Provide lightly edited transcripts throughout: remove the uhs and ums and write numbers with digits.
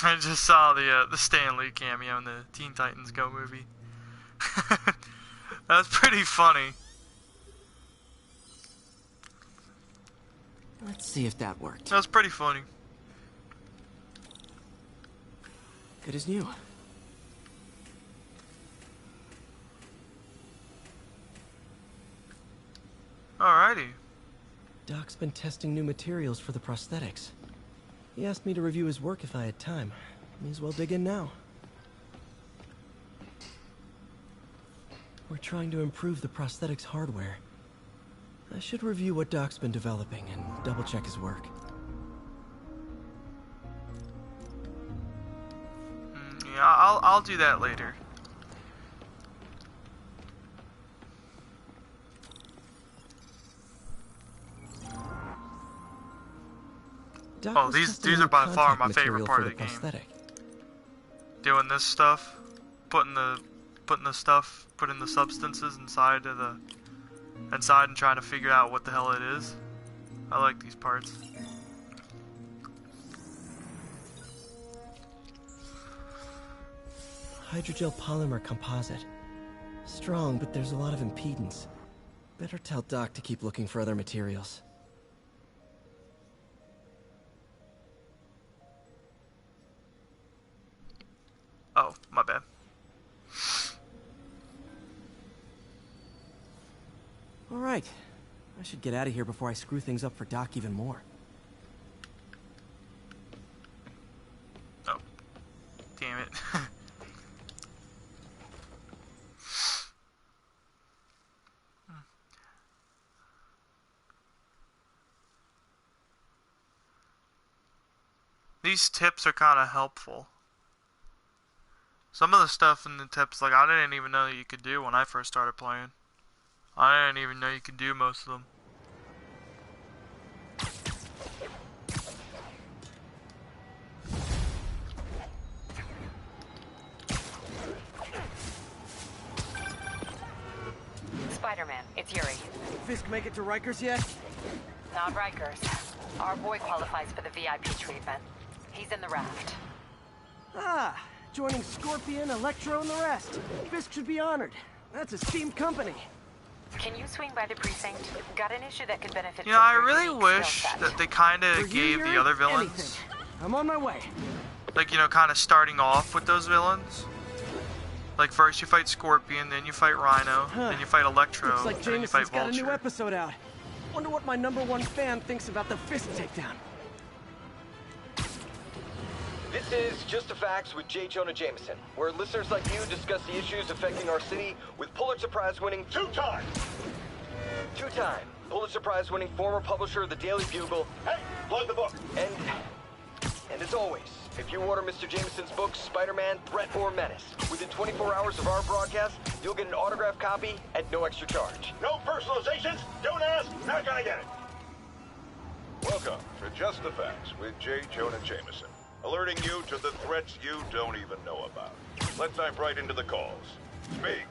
I just saw the Stan Lee cameo in the Teen Titans Go movie. That's pretty funny. Let's see if that worked. That was pretty funny. Good as new. Alrighty. Doc's been testing new materials for the prosthetics. He asked me to review his work if I had time. May as well dig in now. We're trying to improve the prosthetics hardware. I should review what Doc's been developing and double-check his work. Yeah, I'll do that later. Doc these are by far my favorite part of the game. Doing this stuff, putting the substances inside and trying to figure out what the hell it is. I like these parts. Hydrogel polymer composite. Strong, but there's a lot of impedance. Better tell Doc to keep looking for other materials. Oh, my bad. All right. I should get out of here before I screw things up for Doc even more. Oh. Damn it. These tips are kind of helpful. Some of the stuff in the tips, like, I didn't even know you could do when I first started playing. I didn't even know you could do most of them. Spider-Man, it's Yuri. Fisk make it to Rikers yet? Not Rikers. Our boy qualifies for the VIP treatment. He's in the raft. Ah, joining Scorpion, Electro, and the rest. Fisk should be honored. That's a steamed company. Can you swing by the precinct? Got an issue that could benefit You know, from I your really unique wish skill set. that they kind of gave the other villains, Anything. I'm on my way. like, you know, kind of starting off with those villains. Like, first you fight Scorpion, then you fight Rhino, then you fight Electro, Looks like and then you fight Jameson's got a new Vulture. episode out. Wonder what my #1 fan thinks about the Fisk takedown. This is Just the Facts with J. Jonah Jameson, where listeners like you discuss the issues affecting our city with Pulitzer Prize-winning two-time Pulitzer Prize-winning former publisher of the Daily Bugle. Hey, plug the book. And as always, if you order Mr. Jameson's books, Spider-Man, Threat, or Menace, within 24 hours of our broadcast, you'll get an autographed copy at no extra charge. No personalizations, don't ask, not gonna get it. Welcome to Just the Facts with J. Jonah Jameson, alerting you to the threats you don't even know about. Let's dive right into the calls. Speak.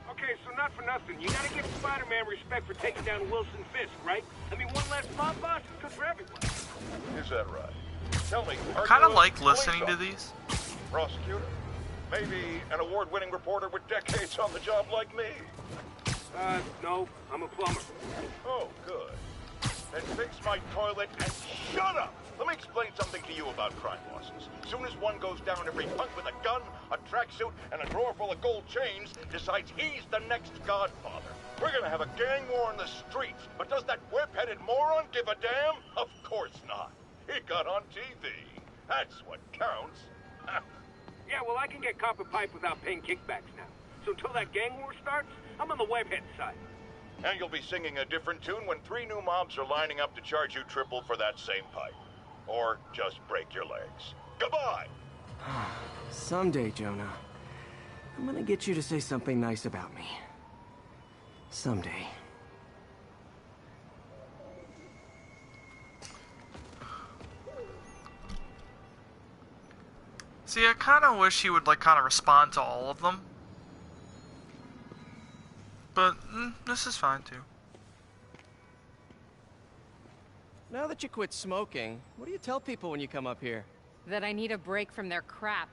Okay, so not for nothing. You gotta give Spider-Man respect for taking down Wilson Fisk, right? I mean, one less mob boss is good for everyone. Is that right? Tell me, I are kind you of a like police listening to officer? these. Prosecutor? Maybe an award-winning reporter with decades on the job like me? No, I'm a plumber. Oh, good. Then fix my toilet and shut up! Let me explain something to you about crime bosses. Soon as one goes down, every punk with a gun, a tracksuit, and a drawer full of gold chains decides he's the next godfather. We're gonna have a gang war in the streets, but does that whip-headed moron give a damn? Of course not. He got on TV. That's what counts. Yeah, well, I can get copper pipe without paying kickbacks now. So until that gang war starts, I'm on the webhead side. And you'll be singing a different tune when 3 new mobs are lining up to charge you triple for that same pipe. Or just break your legs. Goodbye! Someday, Jonah, I'm gonna get you to say something nice about me. Someday. See, I kind of wish he would, like, kind of respond to all of them. But, this is fine, too. Now that you quit smoking, what do you tell people when you come up here? That I need a break from their crap.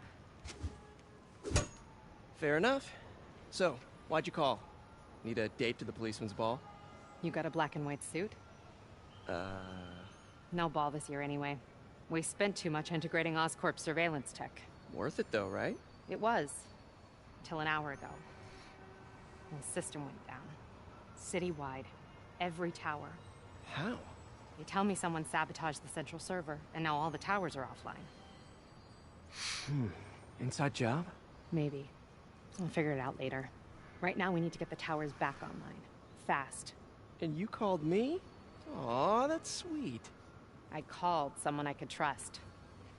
Fair enough. So, why'd you call? Need a date to the policeman's ball? You got a black and white suit? No ball this year anyway. We spent too much integrating Oscorp's surveillance tech. Worth it though, right? It was. Till an hour ago. The system went down. Citywide. Every tower. How? They tell me someone sabotaged the central server, and now all the towers are offline. Inside job? Maybe. I'll figure it out later. Right now, we need to get the towers back online. Fast. And you called me? Aw, that's sweet. I called someone I could trust.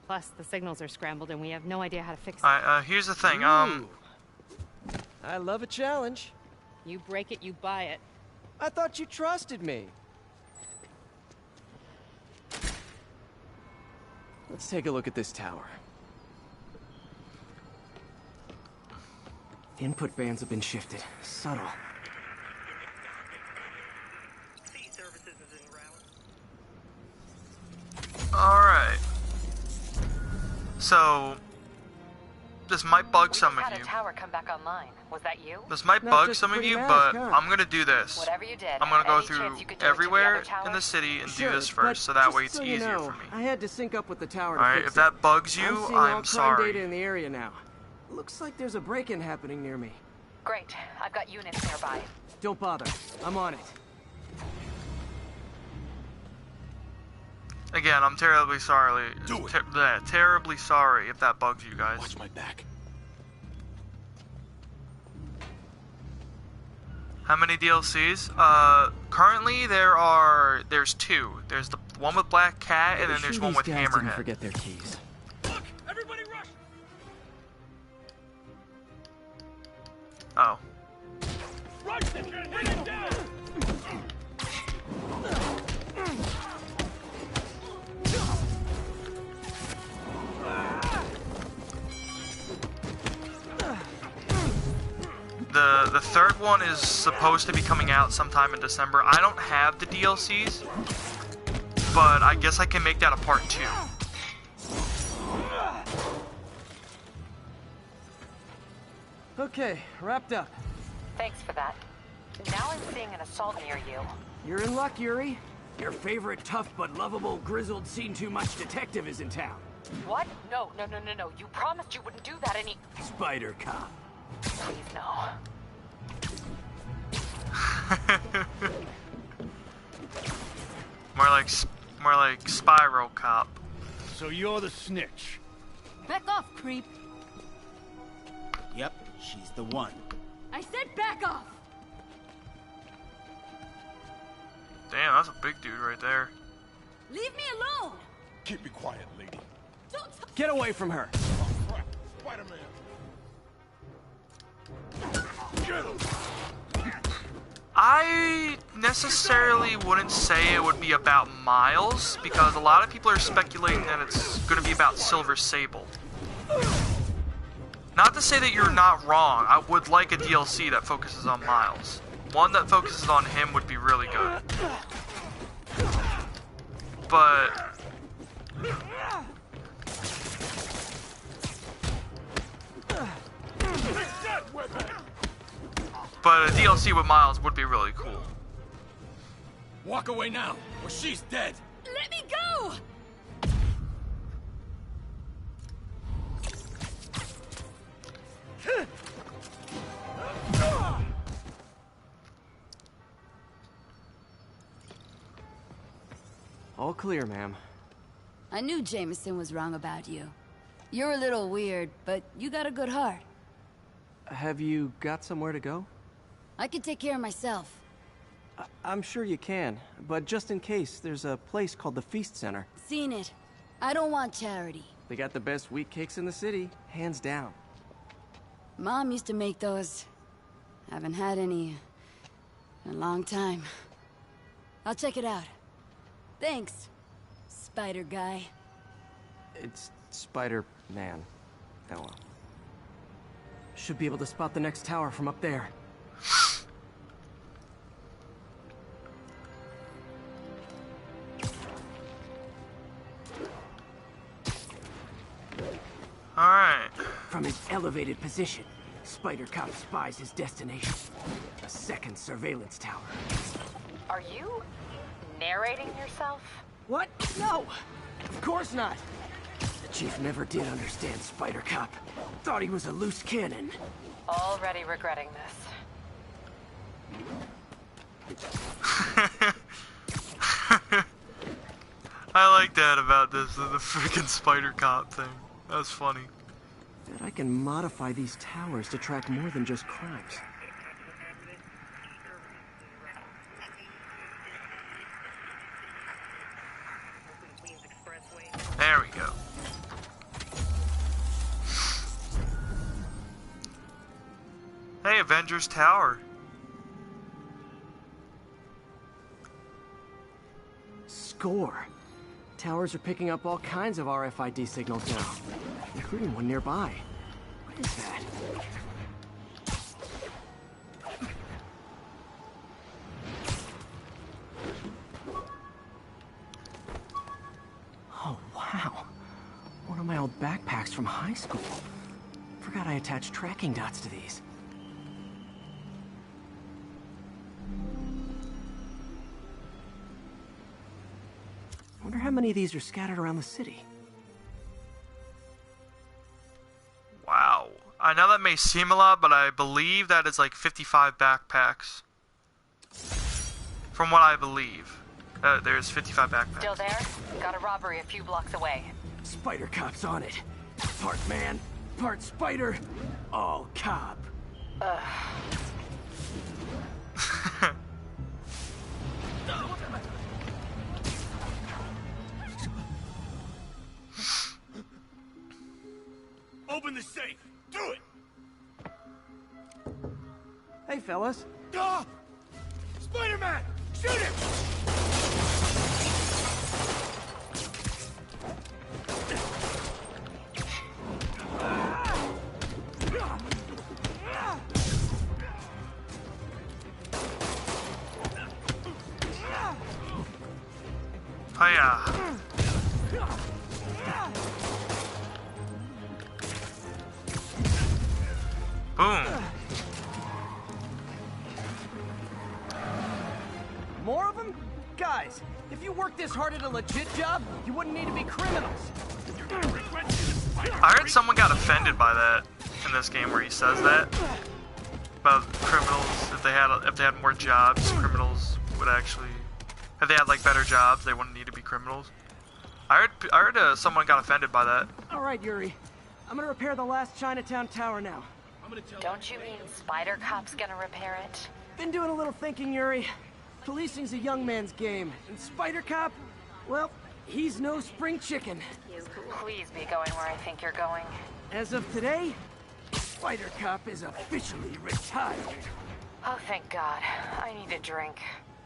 Plus, the signals are scrambled, and we have no idea how to fix it. Alright, here's the thing, Ooh. I love a challenge. You break it, you buy it. I thought you trusted me. Let's take a look at this tower. Input bands have been shifted. Subtle. Alright. So, this might bug some of Had a you. tower come back online. Was that you? This might Not bug just some of pretty you, mask, but huh? I'm gonna do this. Whatever you did. I'm gonna go any through chance you could do it to the everywhere other in the towers? city and Sure, do this but first, so that just way it's so you easier know, for me. I had to sync up with the tower to Alright, fix if that bugs it. you, I'm seeing I'm all crime sorry. data in the area now. Looks like there's a break-in happening near me. Great. I've got units nearby. Don't bother. I'm on it. Again, I'm terribly sorry. Do it. Terribly sorry if that bugs you guys. Watch my back. How many DLCs? Currently there's two. There's the one with Black Cat, and then there's one with These guys didn't Hammerhead. forget their keys. Look! Everybody rush! Oh. Rush it! Bring it down! The third one is supposed to be coming out sometime in December. I don't have the DLCs, but I guess I can make that a part 2. Okay, wrapped up. Thanks for that. Now I'm seeing an assault near you. You're in luck, Yuri. Your favorite tough but lovable, grizzled, seen-too-much detective is in town. What? No. You promised you wouldn't do that any... Spider Cop. Please, no. more like Spyro Cop. So you're the snitch. Back off, creep. Yep, she's the one. I said back off! Damn, that's a big dude right there. Leave me alone! Keep me quiet, lady. Don't Get away from her. Oh, crap. Spider-Man. Get him! I necessarily wouldn't say it would be about Miles, because a lot of people are speculating that it's going to be about Silver Sable. Not to say that you're not wrong, I would like a DLC that focuses on Miles. One that focuses on him would be really good. But... But a DLC with Miles would be really cool. Walk away now, or she's dead. let me go! All clear, ma'am. I knew Jameson was wrong about you. You're a little weird, but you got a good heart. Have you got somewhere to go? I can take care of myself. I'm sure you can, but just in case, there's a place called the Feast Center. Seen it. I don't want charity. They got the best wheat cakes in the city, hands down. Mom used to make those. Haven't had any in a long time. I'll check it out. Thanks, Spider Guy. It's Spider-Man. Oh well. Should be able to spot the next tower from up there. Alright. From his elevated position, Spider Cop spies his destination. A second surveillance tower. Are you narrating yourself? What? No! Of course not! The Chief never did understand Spider Cop. Thought he was a loose cannon. Already regretting this. I like that about this, the freaking Spider Cop thing. That was funny. Bet I can modify these towers to track more than just crimes. There we go. Hey, Avengers Tower. Score. Towers are picking up all kinds of RFID signals now, including one nearby. What is that? Oh, wow. One of my old backpacks from high school. Forgot I attached tracking dots to these. Wonder how many of these are scattered around the city. Wow. I know that may seem a lot, but I believe that is like 55 backpacks. From what I believe. There's 55 backpacks. Still there? Got a robbery a few blocks away. Spider Cop's on it. Part man, part spider, all cop. Open the safe! Do it! Hey, fellas. Ah! Spider-Man! Shoot him! Hiya. Boom. More of them? Guys, if you worked this hard at a legit job, you wouldn't need to be criminals. I heard someone got offended by that in this game where he says that about criminals. If they had more jobs, criminals would actually. If they had like better jobs, they wouldn't need to be criminals. I heard someone got offended by that. All right, Yuri. I'm gonna repair the last Chinatown tower now. Don't you mean Spider Cop's gonna repair it? Been doing a little thinking, Yuri. Policing's a young man's game, and Spider Cop, well, he's no spring chicken. Please be going where I think you're going. As of today, Spider Cop is officially retired. Oh, thank God. I need a drink.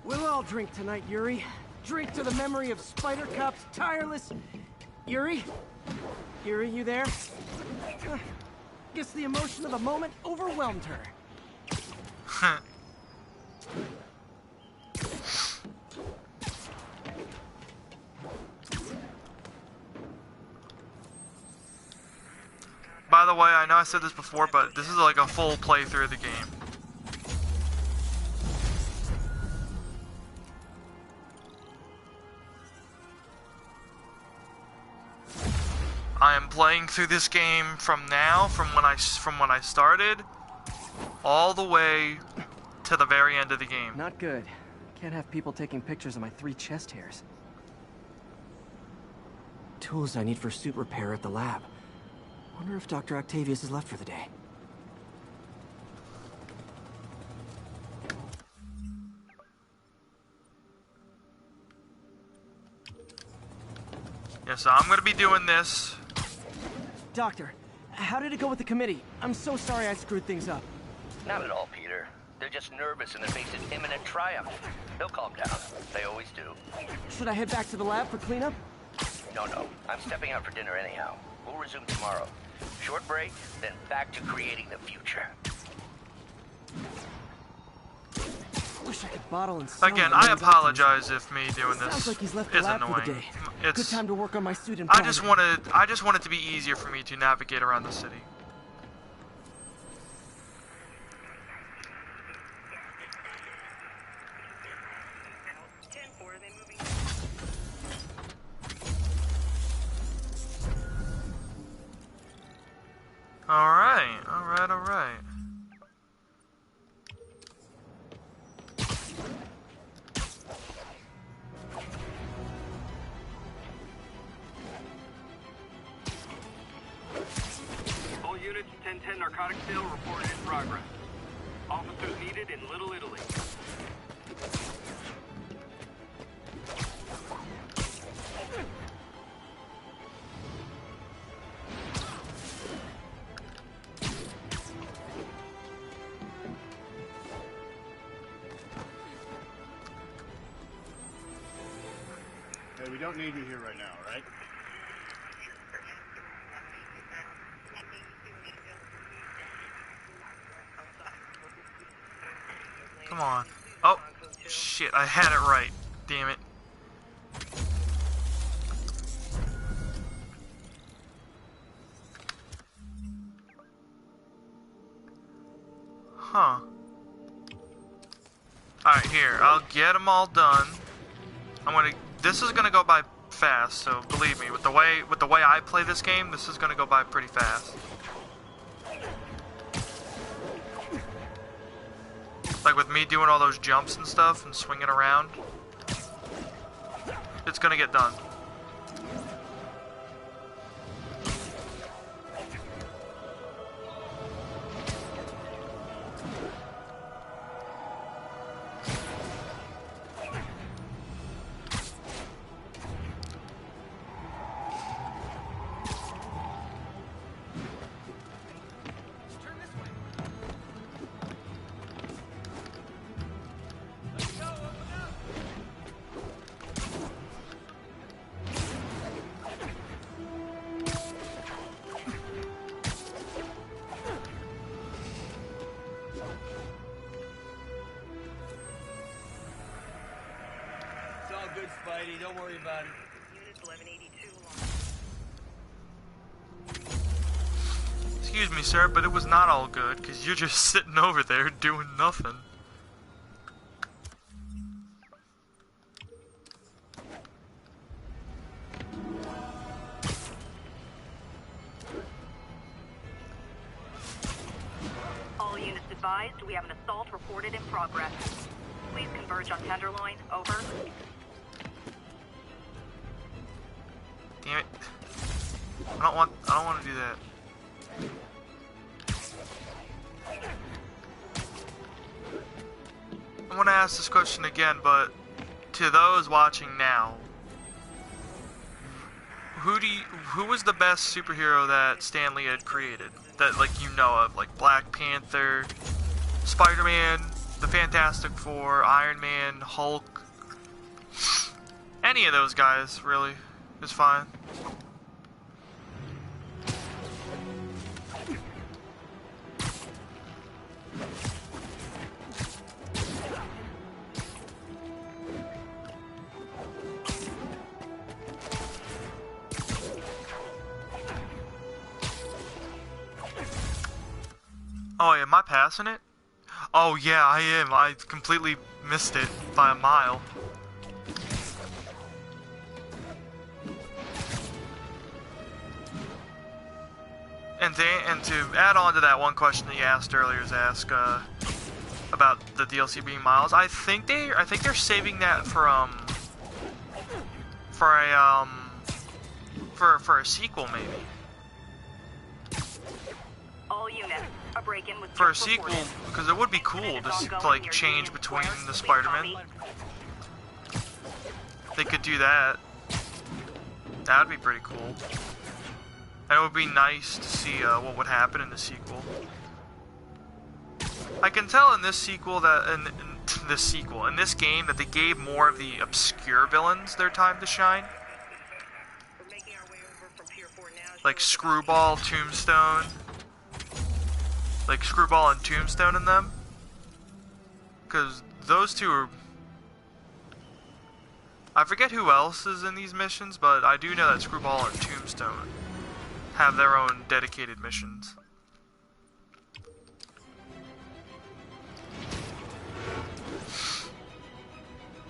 We'll all drink tonight, Yuri. Drink to the memory of Spider Cop's tireless... Yuri? Yuri, you there? Guess the emotion of the moment overwhelmed her. By the way, I know I said this before, but this is like a full playthrough of the game. I am playing through this game from when I started, all the way to the very end of the game. Not good. Can't have people taking pictures of my 3 chest hairs. Tools I need for suit repair at the lab. Wonder if Dr. Octavius is left for the day. Yeah, so I'm gonna be doing this. Doctor, how did it go with the committee? I'm so sorry I screwed things up. Not at all, Peter. They're just nervous and they're facing imminent triumph. They'll calm down. They always do. Should I head back to the lab for cleanup? No. I'm stepping out for dinner anyhow. We'll resume tomorrow. Short break, then back to creating the future. Wish I could bottle and sell Again, my I man's apologize if me doing optimism. Sounds this like he's left the is lab for the annoying. day. Good It's time to work on my suit in I private. just want it to be easier for me to navigate around the city. Alright, alright, alright. All units, 1010 narcotic sale reported in progress. Officers needed in Little Italy. Hey, we don't need you here right now, right? Come on. Oh, shit, I had it right. Damn it. Huh. Alright, here. I'll get them all done. This is gonna go by fast, so believe me, with the way I play this game, this is gonna go by pretty fast. Like with me doing all those jumps and stuff and swinging around, it's gonna get done. It's all good, Spidey. Don't worry about it. Excuse me, sir, but it was not all good, because you're just sitting over there doing nothing. All units advised, we have an assault reported in progress. Please converge on Tenderloin. Over. Damn it. I don't want to do that. I'm gonna ask this question again, but to those watching now, who was the best superhero that Stan Lee had created? That, like, you know of, like Black Panther, Spider-Man, the Fantastic Four, Iron Man, Hulk. Any of those guys, really, is fine. Oh, am I passing it? Oh yeah, I am. I completely missed it by a mile. And to add on to that one question that you asked earlier, is about the DLC being miles. I think they're saving that for a sequel maybe. All units, a break-in was For a just sequel, reported. because it would be cool to like change between the Spider-Man. They could do that. That would be pretty cool. And it would be nice to see what would happen in the sequel. I can tell in this sequel that in this game that they gave more of the obscure villains their time to shine. Like Screwball, Tombstone. Like Screwball and Tombstone in them. Because those two are... I forget who else is in these missions, but I do know that Screwball and Tombstone have their own dedicated missions.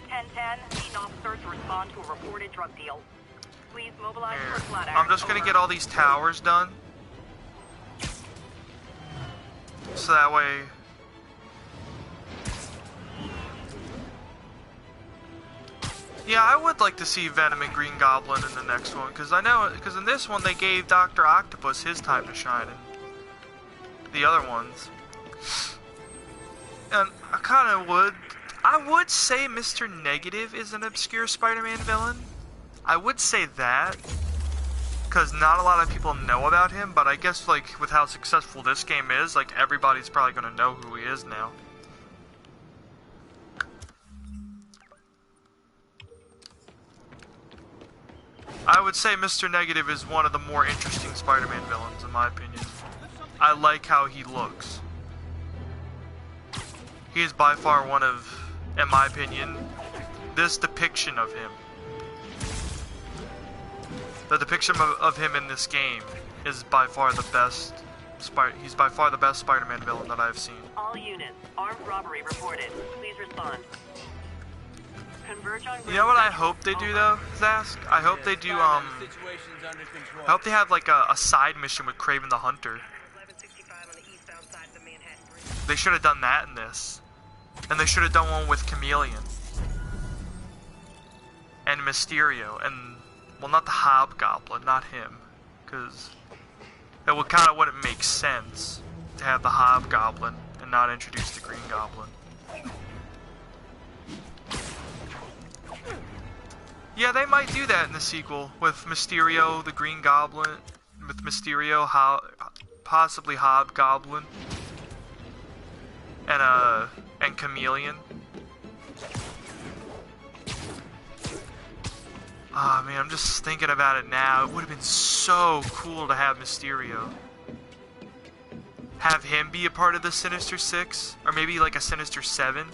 Need an officer to respond to a reported drug deal. Please mobilize for Flatiron. I'm just gonna get all these towers done. So that way... Yeah, I would like to see Venom and Green Goblin in the next one, because in this one they gave Dr. Octopus his time to shine in the other ones. And I would say Mr. Negative is an obscure Spider-Man villain. I would say that, because not a lot of people know about him, but I guess, like, with how successful this game is, like, everybody's probably gonna know who he is now. I would say Mr. Negative is one of the more interesting Spider-Man villains, in my opinion. I like how he looks. He is by far one of, in my opinion, this depiction of him. The depiction of him in this game is by far the best. He's by far the best Spider-Man villain that I've seen. All units, armed robbery reported. Please respond. Converge on. You know what I hope they do though, Zask? I hope they do I hope they have like a side mission with Kraven the Hunter. They should have done that in this. And they should have done one with Chameleon. And Mysterio. And, well, not the Hobgoblin, not him. Because it would kind of wouldn't make sense to have the Hobgoblin and not introduce the Green Goblin. Yeah, they might do that in the sequel with Mysterio, the Green Goblin, with Mysterio, possibly Hobgoblin, and Chameleon. Ah, man, I'm just thinking about it now. It would have been so cool to have Mysterio. Have him be a part of the Sinister Six, or maybe like a Sinister Seven.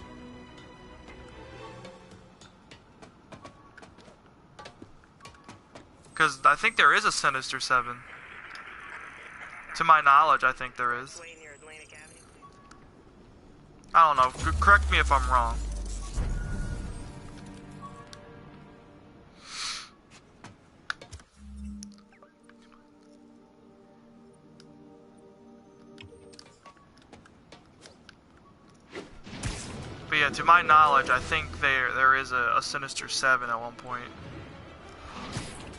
Because I think there is a Sinister Seven. To my knowledge, I think there is. I don't know. Correct me if I'm wrong. But yeah, to my knowledge, I think there is a Sinister Seven at one point.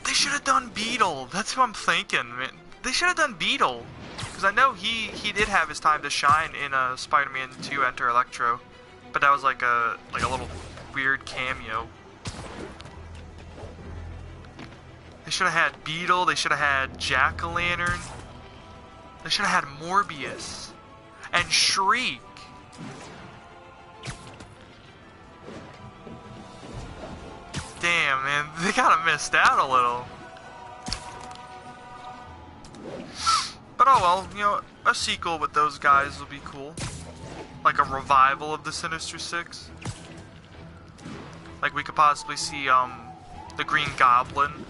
They should have done Beetle. That's what I'm thinking, man. They should have done Beetle. Because I know he did have his time to shine in Spider-Man 2 Enter Electro. But that was like a little weird cameo. They should have had Beetle. They should have had Jack-o'-lantern. They should have had Morbius. And Shriek. Damn, man, they kind of missed out a little. But oh well, you know, a sequel with those guys will be cool. Like a revival of the Sinister Six. Like we could possibly see the Green Goblin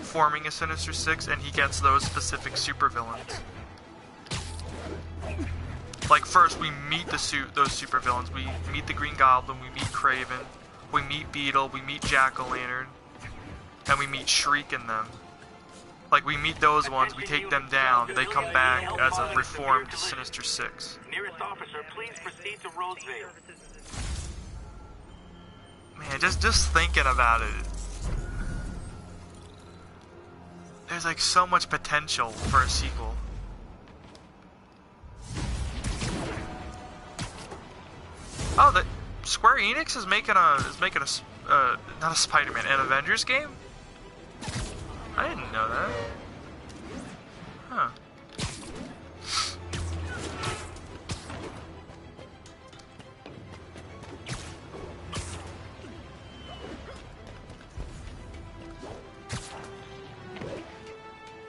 forming a Sinister Six, and he gets those specific supervillains. Like first we meet those supervillains. We meet the Green Goblin, we meet Kraven. We meet Beetle, we meet Jack-o'-lantern, and we meet Shriek in them. Like, we meet those ones, we take them down, they come back as a reformed Sinister Six. Nearest officer, please proceed to Roseville. Man, just thinking about it. There's like so much potential for a sequel. Oh, Square Enix is making a not a Spider-Man, an Avengers game? I didn't know that. Huh.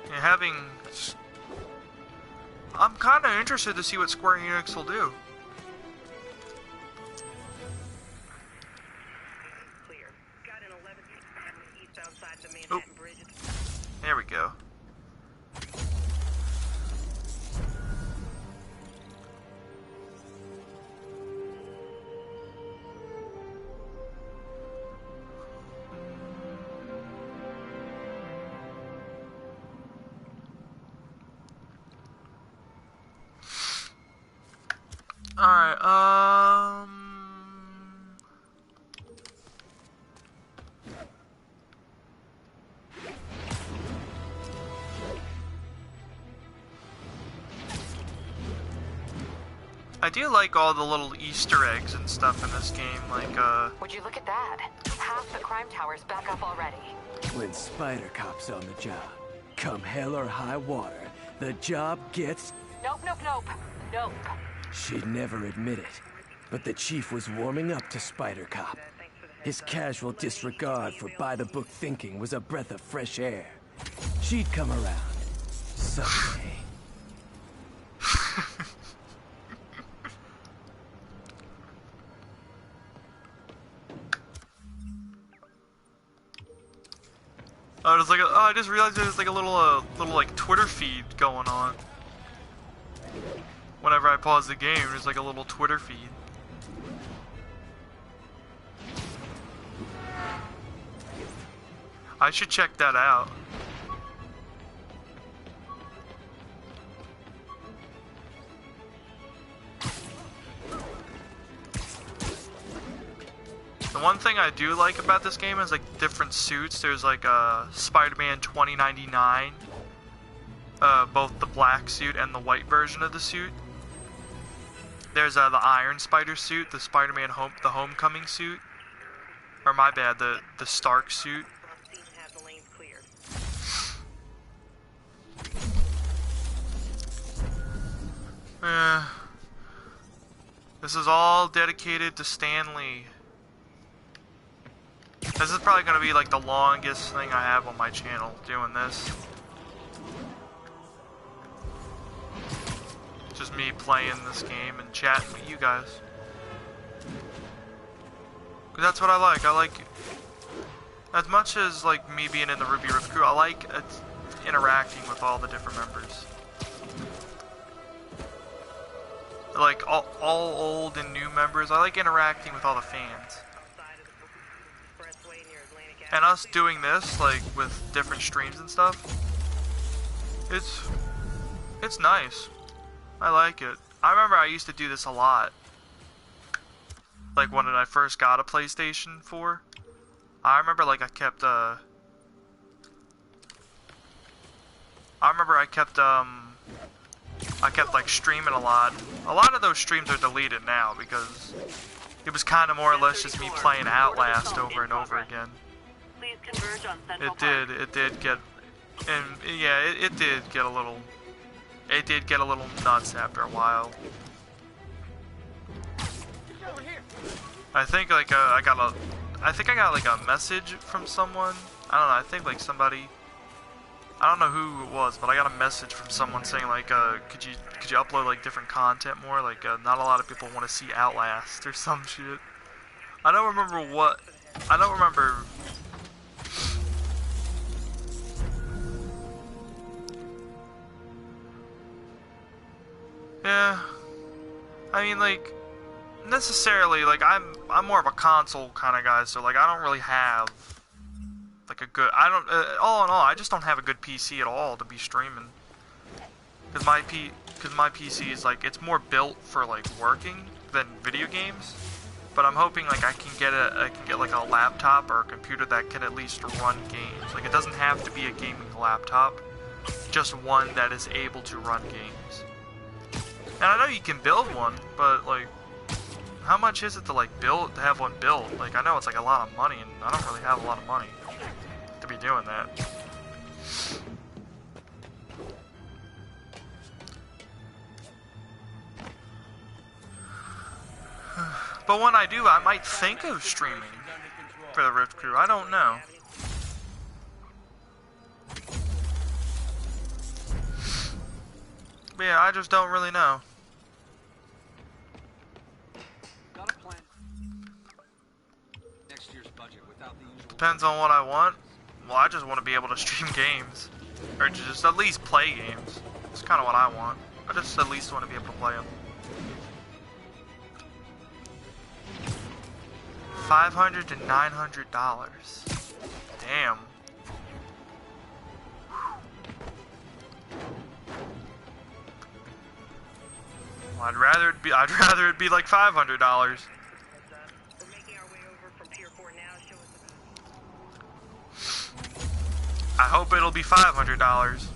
Yeah, I'm kind of interested to see what Square Enix will do. Alright, I do like all the little Easter eggs and stuff in this game, like, Would you look at that? Half the crime tower's back up already. When Spider Cop's on the job, come hell or high water, the job gets... Nope, nope, nope. Nope. She'd never admit it, but the chief was warming up to Spider Cop. His casual disregard for by-the-book thinking was a breath of fresh air. She'd come around. Someday. I just realized there's like a little like Twitter feed going on. Whenever I pause the game, there's like a little Twitter feed. I should check that out. The one thing I do like about this game is like different suits. There's like Spider-Man 2099, both the black suit and the white version of the suit. There's the Iron Spider suit, the Spider-Man the Homecoming suit, or my bad, the Stark suit. This is all dedicated to Stan Lee. This is probably going to be like the longest thing I have on my channel doing this. Just me playing this game and chatting with you guys. 'Cause that's what I like. I like, as much as like me being in the Ruby Rift crew, I like interacting with all the different members. Like all old and new members, I like interacting with all the fans. And us doing this, like, with different streams and stuff, it's nice. I like it. I remember I used to do this a lot. Like, when I first got a PlayStation 4, I remember, like, I kept, like, streaming a lot. A lot of those streams are deleted now, because it was kind of more or less just me playing Outlast over and over again. Please converge on Central It did get, and yeah, it did get a little nuts after a while. I think like I got like a message from someone. I don't know. I think like somebody. I don't know who it was, but I got a message from someone saying like, could you upload like different content more? Like, not a lot of people want to see Outlast or some shit. I don't remember what. I don't remember. Yeah, I mean, like, necessarily, like, I'm more of a console kind of guy, so, like, I don't really have, like, a good, all in all, I just don't have a good PC at all to be streaming, because my PC is, like, it's more built for, like, working than video games, but I'm hoping, like, I can get, like, a laptop or a computer that can at least run games. Like, it doesn't have to be a gaming laptop, just one that is able to run games. And I know you can build one, but, like, how much is it to, like, have one built? Like, I know it's, like, a lot of money, and I don't really have a lot of money to be doing that. But when I do, I might think of streaming for the Rift Crew. I don't know. But yeah, I just don't really know. Depends on what I want. Well, I just want to be able to stream games. Or just at least play games. That's kind of what I want. I just at least want to be able to play them. $500 to $900. Damn. Well, I'd rather it be like $500. I hope it'll be $500.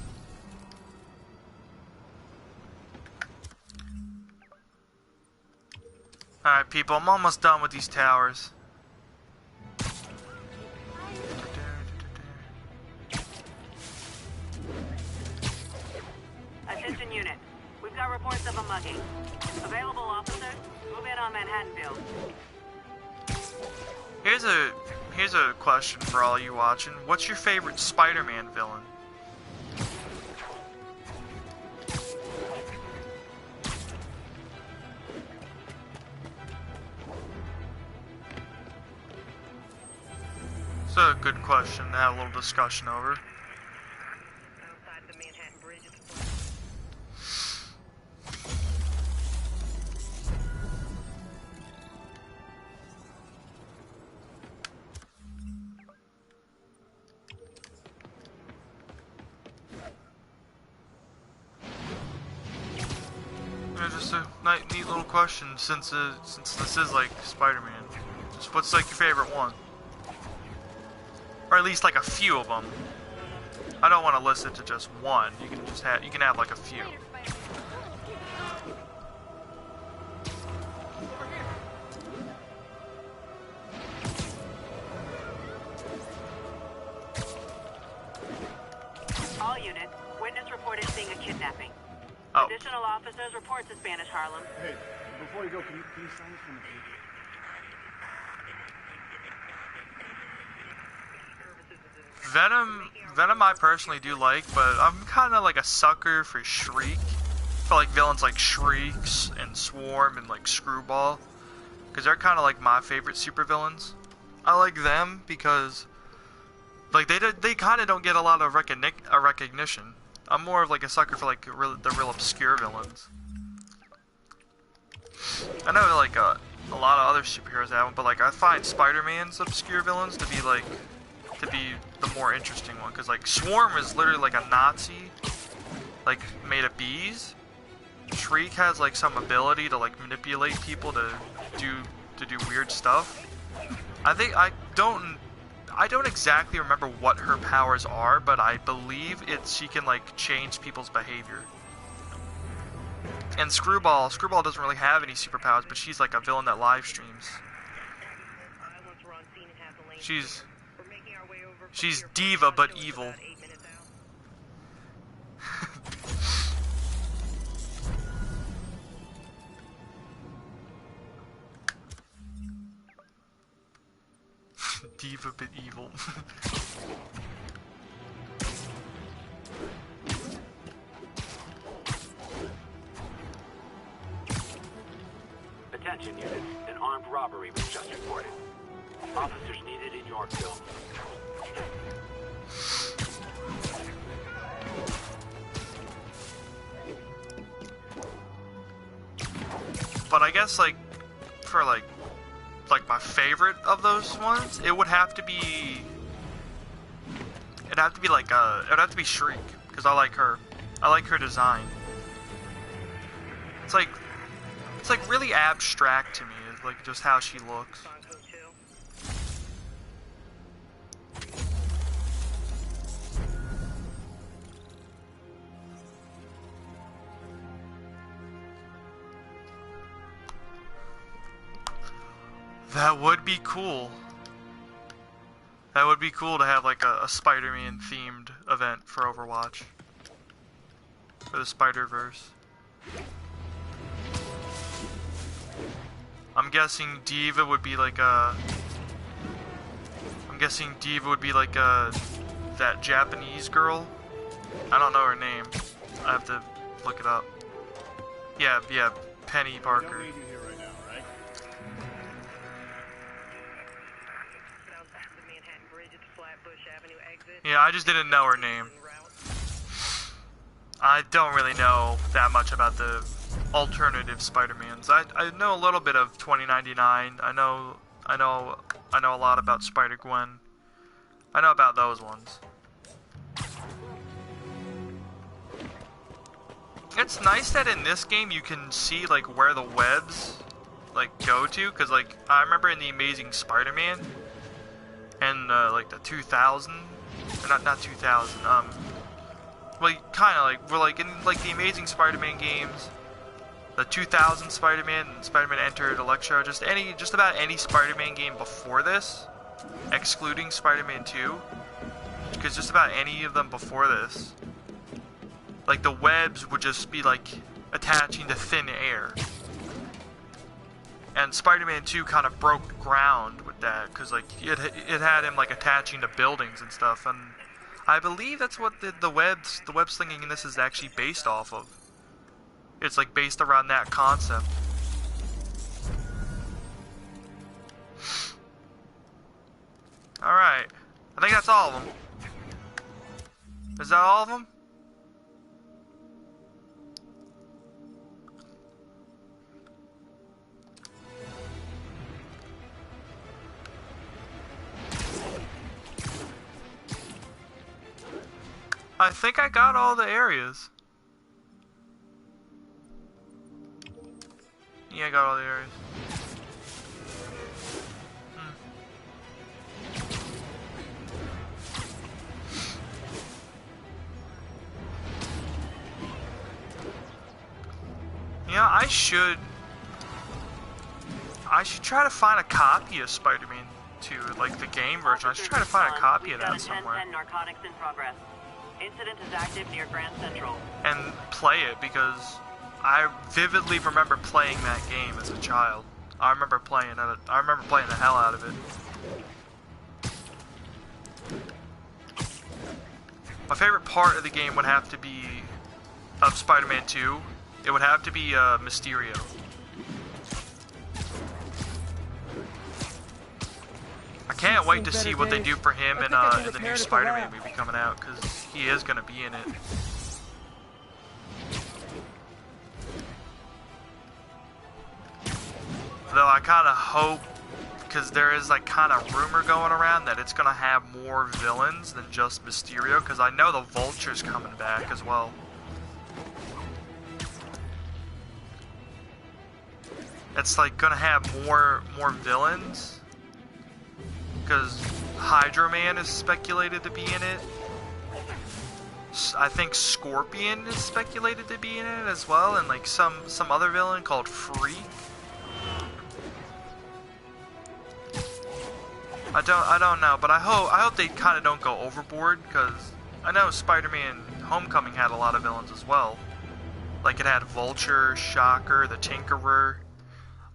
Alright, people, I'm almost done with these towers. Attention unit. We've got reports of a mugging. Available officers, move in on Manhattanville. Here's a question for all you watching. What's your favorite Spider-Man villain? It's a good question to have a little discussion over. Just a neat little question since this is like Spider-Man. Just what's like your favorite one? Or at least like a few of them. I don't want to list it to just one. You can have like a few. All units, witness reported seeing a kidnapping. Oh. Additional officers report to Spanish Harlem. Hey, before you go, can you sign this for me, please? Venom I personally do like, but I'm kind of like a sucker for Shriek. For like villains like Shrieks and Swarm and like Screwball. Because they're kind of like my favorite supervillains. I like them because like they kind of don't get a lot of recognition. I'm more of like a sucker for like the real obscure villains. I know like a lot of other superheroes have them, but like I find Spider-Man's obscure villains to be the more interesting one, because like Swarm is literally like a Nazi, like made of bees. Shriek has like some ability to like manipulate people to do weird stuff. I don't exactly remember what her powers are, but I believe she can like change people's behavior. And Screwball doesn't really have any superpowers, but she's like a villain that live streams. She's diva but evil. Diva but evil. Attention units, an armed robbery was just reported. Officers needed in Yorkville. But I guess like for like my favorite of those ones, it would have to be Shriek, because I like her. I like her design. It's like really abstract to me, like just how she looks. That would be cool. That would be cool to have like a Spider-Man themed event for Overwatch. For the Spider-Verse. I'm guessing Diva would be like that Japanese girl. I don't know her name. I have to look it up. Yeah, Penny Parker. Yeah, I just didn't know her name. I don't really know that much about the alternative Spider-Mans. I know a little bit of 2099. I know a lot about Spider-Gwen. I know about those ones. it's nice that in this game you can see like where the webs like go to, because like I remember in the Amazing Spider-Man and like the 2000, or not 2000, well, kind of like we're like in like the Amazing Spider-Man games, the 2000 Spider-Man, Spider-Man Entered Electro, just about any Spider-Man game before this, excluding Spider-Man 2, because just about any of them before this, like the webs would just be like attaching to thin air. And Spider-Man 2 kind of broke ground with that, because like it had him like attaching to buildings and stuff, and I believe that's what the web slinging in this is actually based off of. It's like based around that concept. Alright. I think that's all of them. Is that all of them? I think I got all the areas. Yeah, I got all the areas. Yeah, I should try to find a copy of Spider-Man 2, like the game version. I should try to find a copy of that somewhere. 10-10 narcotics in progress. Incident is active near Grand Central. And play it, because I vividly remember playing that game as a child. I remember playing the hell out of it. My favorite part of the game would have to be of Spider-Man 2. It would have to be Mysterio. I can't wait to see what they do for him in the new Spider-Man movie coming out, because he is going to be in it. Though I kind of hope, because there is like kind of rumor going around that it's going to have more villains than just Mysterio, because I know the Vulture's coming back as well. It's like going to have more villains, because Hydro Man is speculated to be in it. I think Scorpion is speculated to be in it as well, and like some other villain called Freak. I don't know, but I hope they kind of don't go overboard, because I know Spider-Man Homecoming had a lot of villains as well. Like it had Vulture, Shocker, the Tinkerer,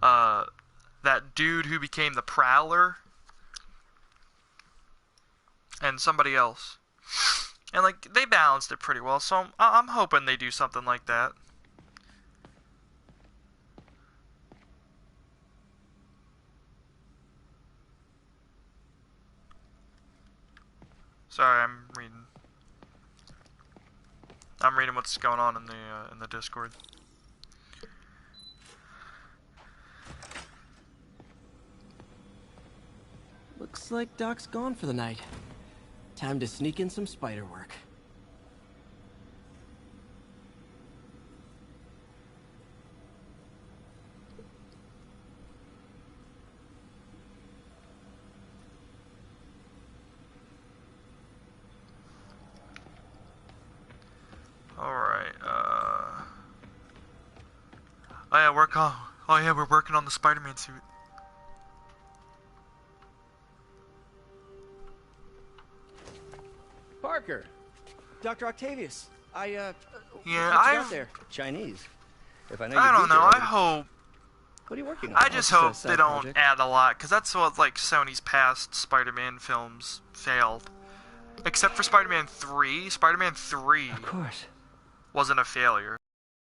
that dude who became the Prowler, and somebody else. And like they balanced it pretty well, so I'm hoping they do something like that. Sorry, I'm reading what's going on in the Discord. Looks like Doc's gone for the night. Time to sneak in some spider work. Alright, oh yeah, we're working on the Spider-Man suit. Parker! Dr. Octavius, yeah, out there. Chinese. If I know I don't know, I hope... What are you working on? I just hope they don't add a lot, because that's what, like, Sony's past Spider-Man films failed. Except for Spider-Man 3. Spider-Man 3 of course, wasn't a failure.